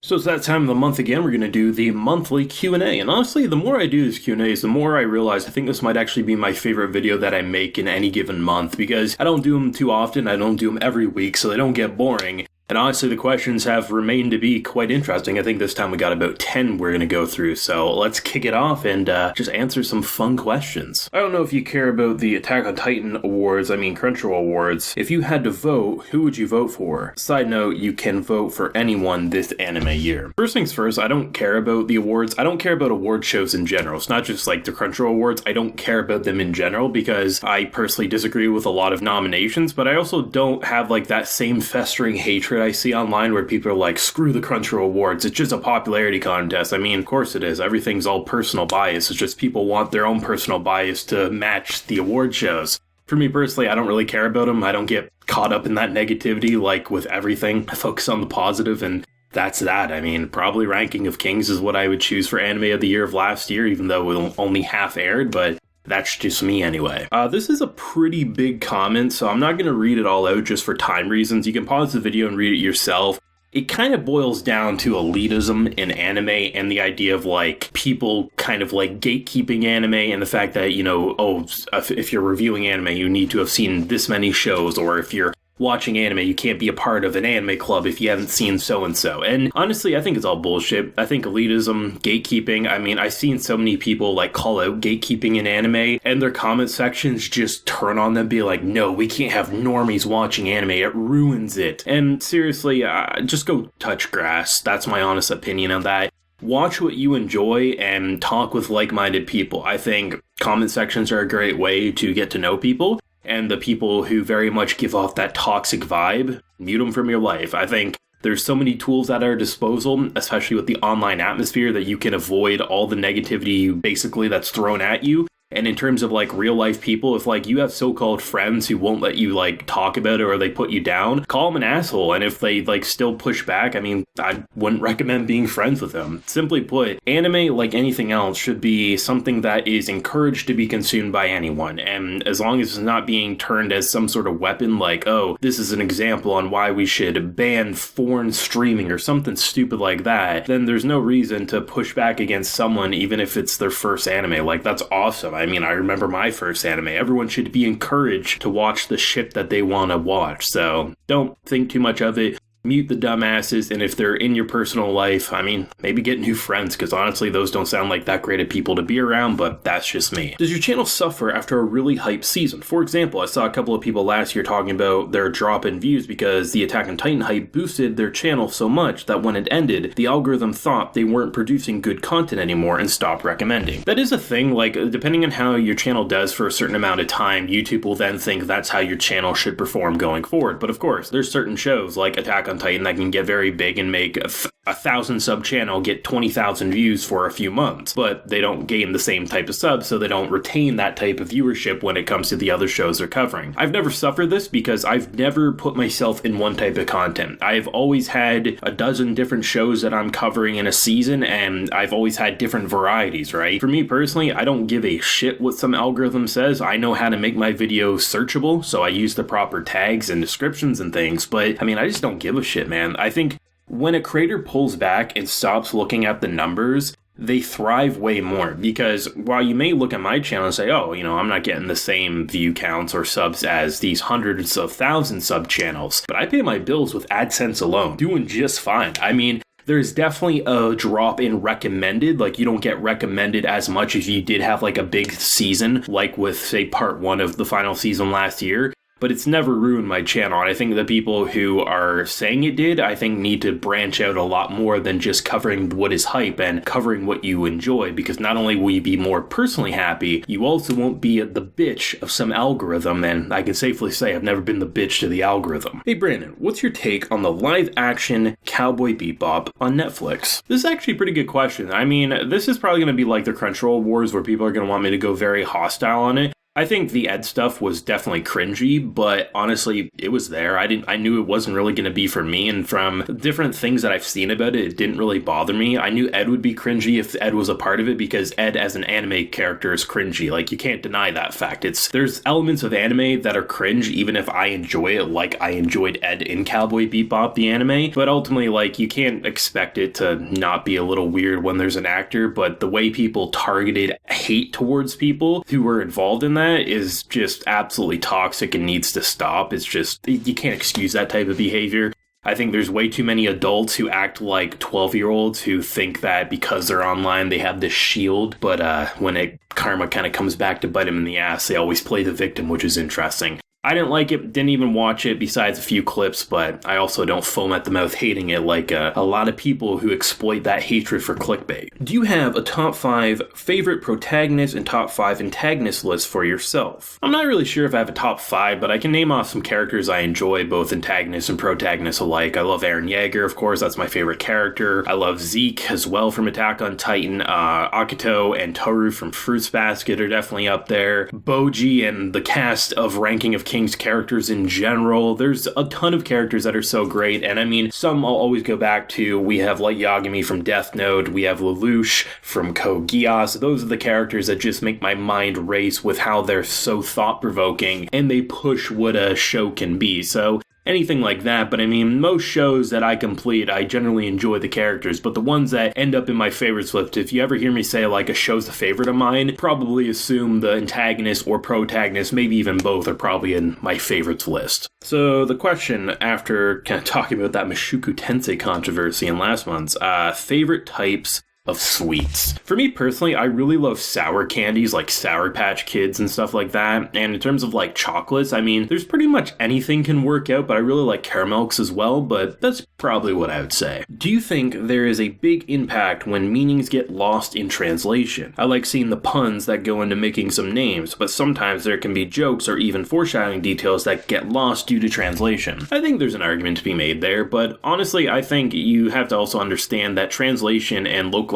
So it's that time of the month again. We're going to do the monthly Q&A. And honestly, the more I do these Q&As, the more I realize I think this might actually be my favorite video that I make in any given month, because I don't do them too often. I don't do them every week, so they don't get boring. And honestly, the questions have remained to be quite interesting. I think this time we got about 10 we're going to go through. So let's kick it off and just answer some fun questions. I don't know if you care about the Attack on Titan awards, Crunchyroll awards. If you had to vote, who would you vote for? Side note, you can vote for anyone this anime year. First things first, I don't care about the awards. I don't care about award shows in general. It's not just like the Crunchyroll awards. I don't care about them in general because I personally disagree with a lot of nominations, but I also don't have like that same festering hatred I see online where people are like, screw the Crunchyroll awards, it's just a popularity contest. Of course it is. Everything's all personal bias. It's just people want their own personal bias to match the award shows. For me personally, I don't really care about them. I don't get caught up in that negativity like with everything. I focus on the positive, and that's that. Probably Ranking of Kings is what I would choose for Anime of the Year of last year, even though it only half aired, but that's just me anyway. This is a pretty big comment, so I'm not going to read it all out just for time reasons. You can pause the video and read it yourself. It kind of boils down to elitism in anime and the idea of like people kind of like gatekeeping anime and the fact that, if you're reviewing anime, you need to have seen this many shows, or if you're watching anime, you can't be a part of an anime club if you haven't seen so-and-so. And honestly, I think it's all bullshit. I think elitism, gatekeeping, I've seen so many people like call out gatekeeping in anime and their comment sections just turn on them, be like, no, we can't have normies watching anime, it ruins it. And seriously, just go touch grass. That's my honest opinion on that. Watch what you enjoy and talk with like-minded people. I think comment sections are a great way to get to know people. And the people who very much give off that toxic vibe, mute them from your life. I think there's so many tools at our disposal, especially with the online atmosphere, that you can avoid all the negativity basically that's thrown at you. And in terms of like real life people, if like you have so-called friends who won't let you like talk about it or they put you down, call them an asshole. And if they like still push back, I wouldn't recommend being friends with them. Simply put, anime, like anything else, should be something that is encouraged to be consumed by anyone. And as long as it's not being turned as some sort of weapon, like, oh, this is an example on why we should ban foreign streaming or something stupid like that, then there's no reason to push back against someone, even if it's their first anime. Like, that's awesome. I remember my first anime. Everyone should be encouraged to watch the shit that they want to watch. So don't think too much of it. Mute the dumbasses, and if they're in your personal life, maybe get new friends, because honestly, those don't sound like that great of people to be around, but that's just me. Does your channel suffer after a really hyped season? For example, I saw a couple of people last year talking about their drop in views because the Attack on Titan hype boosted their channel so much that when it ended, the algorithm thought they weren't producing good content anymore and stopped recommending. That is a thing, like, depending on how your channel does for a certain amount of time, YouTube will then think that's how your channel should perform going forward. But of course, there's certain shows like Attack on Titan that can get very big and make a 1,000 sub channel get 20,000 views for a few months, but they don't gain the same type of subs, so they don't retain that type of viewership when it comes to the other shows they're covering. I've never suffered this because I've never put myself in one type of content. I've always had a dozen different shows that I'm covering in a season, and I've always had different varieties, right? For me personally, I don't give a shit what some algorithm says. I know how to make my videos searchable, so I use the proper tags and descriptions and things, but I just don't give a shit, man. I think when a creator pulls back and stops looking at the numbers, they thrive way more, because while you may look at my channel and say, oh, I'm not getting the same view counts or subs as these hundreds of thousands sub channels, but I pay my bills with AdSense alone, doing just fine. There's definitely a drop in recommended, like you don't get recommended as much as you did have like a big season, like with say part 1 of the final season last year. But it's never ruined my channel. And I think the people who are saying it did, I think need to branch out a lot more than just covering what is hype and covering what you enjoy. Because not only will you be more personally happy, you also won't be the bitch of some algorithm. And I can safely say I've never been the bitch to the algorithm. Hey Brandon, what's your take on the live action Cowboy Bebop on Netflix? This is actually a pretty good question. This is probably going to be like the Crunchyroll Wars where people are going to want me to go very hostile on it. I think the Ed stuff was definitely cringy, but honestly, it was there. I knew it wasn't really going to be for me, and from different things that I've seen about it, it didn't really bother me. I knew Ed would be cringy if Ed was a part of it, because Ed as an anime character is cringy. Like, you can't deny that fact. There's elements of anime that are cringe, even if I enjoy it, like I enjoyed Ed in Cowboy Bebop, the anime, but ultimately, like, you can't expect it to not be a little weird when there's an actor, but the way people targeted hate towards people who were involved in that is just absolutely toxic and needs to stop. It's just, you can't excuse that type of behavior. I think there's way too many adults who act like 12-year-olds who think that because they're online they have this shield, but when karma kind of comes back to bite them in the ass, they always play the victim, which is interesting. I didn't like it, didn't even watch it besides a few clips, but I also don't foam at the mouth hating it like a lot of people who exploit that hatred for clickbait. Do you have a top 5 favorite protagonist and top 5 antagonist list for yourself? I'm not really sure if I have a top 5, but I can name off some characters I enjoy, both antagonists and protagonists alike. I love Eren Yeager, of course, that's my favorite character. I love Zeke as well from Attack on Titan. Akito and Toru from Fruits Basket are definitely up there. Boji and the cast of Ranking of King's characters in general. There's a ton of characters that are so great, and I mean, some I'll always go back to. We have Light Yagami from Death Note, we have Lelouch from Code Geass. Those are the characters that just make my mind race with how they're so thought-provoking, and they push what a show can be. So anything like that, but I mean, most shows that I complete, I generally enjoy the characters, but the ones that end up in my favorites list, if you ever hear me say like a show's a favorite of mine, probably assume the antagonist or protagonist, maybe even both, are probably in my favorites list. So the question, after kind of talking about that Mushoku Tensei controversy in last month's, favorite types of sweets. For me personally, I really love sour candies like Sour Patch Kids and stuff like that. And in terms of like chocolates, I mean, there's pretty much anything can work out, but I really like caramels as well, but that's probably what I would say. Do you think there is a big impact when meanings get lost in translation? I like seeing the puns that go into making some names, but sometimes there can be jokes or even foreshadowing details that get lost due to translation. I think there's an argument to be made there, but honestly, I think you have to also understand that translation and localization,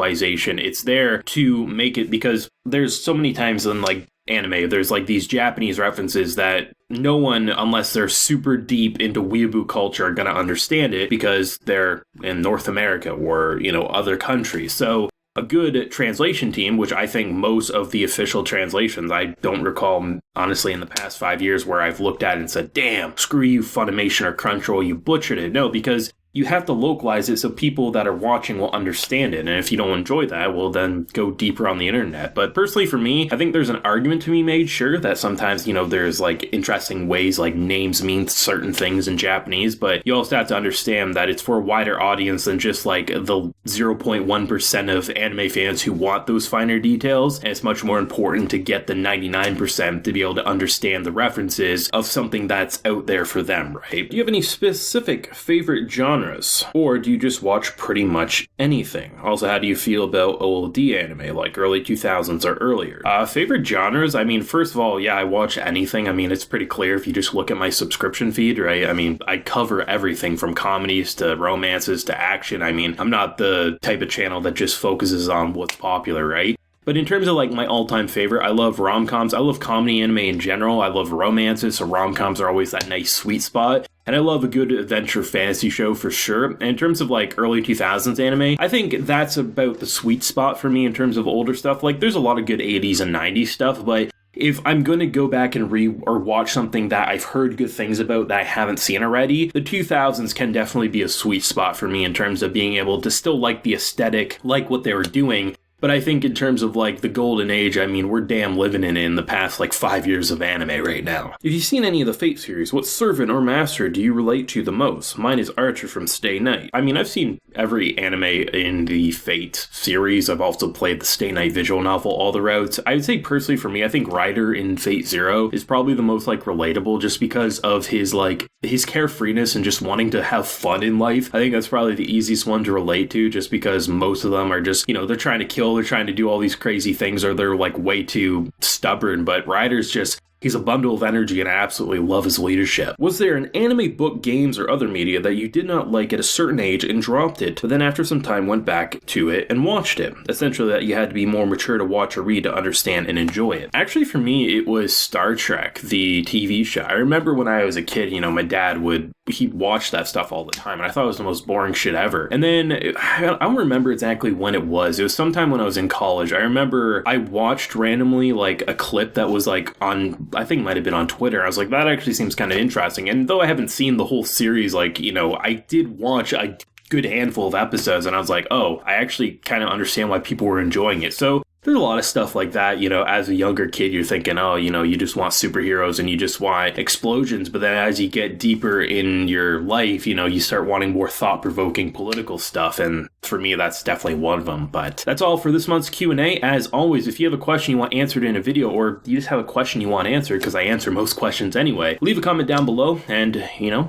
it's there to make it, because there's so many times in like anime, there's like these Japanese references that no one, unless they're super deep into weeaboo culture, are going to understand it because they're in North America or, you know, other countries. So a good translation team, which I think most of the official translations, I don't recall, honestly, in the past 5 years where I've looked at it and said, damn, screw you, Funimation or Crunchyroll, you butchered it. No, because you have to localize it so people that are watching will understand it. And if you don't enjoy that, well, then go deeper on the internet. But personally, for me, I think there's an argument to be made, sure, that sometimes, you know, there's like interesting ways like names mean certain things in Japanese, but you also have to understand that it's for a wider audience than just like the 0.1% of anime fans who want those finer details. And it's much more important to get the 99% to be able to understand the references of something that's out there for them, right? Do you have any specific favorite genres? Or do you just watch pretty much anything? Also, how do you feel about old anime, like early 2000s or earlier? Favorite genres? I mean, first of all, yeah, I watch anything. I mean, it's pretty clear if you just look at my subscription feed, right? I mean, I cover everything from comedies to romances to action. I mean, I'm not the type of channel that just focuses on what's popular, right? But in terms of like my all-time favorite, I love rom-coms. I love comedy anime in general. I love romances, so rom-coms are always that nice sweet spot. And I love a good adventure fantasy show for sure. And in terms of like early 2000s anime, I think that's about the sweet spot for me in terms of older stuff. Like there's a lot of good 80s and 90s stuff, but if I'm going to go back and or watch something that I've heard good things about that I haven't seen already, the 2000s can definitely be a sweet spot for me in terms of being able to still like the aesthetic, like what they were doing. But I think in terms of like the golden age, I mean, we're damn living in the past like 5 years of anime right now. If you've seen any of the Fate series, what servant or master do you relate to the most? Mine is Archer from Stay Night. I mean, I've seen every anime in the Fate series. I've also played the Stay Night visual novel all the routes. I would say personally for me, I think Ryder in Fate Zero is probably the most like relatable just because of his carefreeness and just wanting to have fun in life. I think that's probably the easiest one to relate to just because most of them are just, you know, they're trying to kill, they're trying to do all these crazy things, or they're like way too stubborn. But Ryder's just He's a bundle of energy and I absolutely love his leadership. Was there an anime, book, games, or other media that you did not like at a certain age and dropped it, but then after some time went back to it and watched it? Essentially that you had to be more mature to watch or read to understand and enjoy it. Actually for me, it was Star Trek, the TV show. I remember when I was a kid, my dad he'd watch that stuff all the time, and I thought it was the most boring shit ever. And then, I don't remember exactly when it was. It was sometime when I was in college. I remember I watched randomly, like, a clip that was, like, on, I think it might have been on Twitter. I was like, that actually seems kind of interesting. And though I haven't seen the whole series, like, I did watch a good handful of episodes, and I was like, oh, I actually kind of understand why people were enjoying it. So there's a lot of stuff like that, as a younger kid, you're thinking, oh, you just want superheroes and you just want explosions. But then as you get deeper in your life, you start wanting more thought-provoking political stuff. And for me, that's definitely one of them. But that's all for this month's Q&A. As always, if you have a question you want answered in a video, or you just have a question you want answered, because I answer most questions anyway, leave a comment down below and,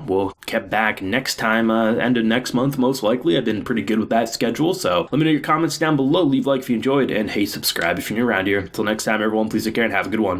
we'll get back next time, end of next month, most likely. I've been pretty good with that schedule. So let me know your comments down below. Leave a like if you enjoyed, and hey, subscribe if you're new around here. Until next time, everyone, please take care and have a good one.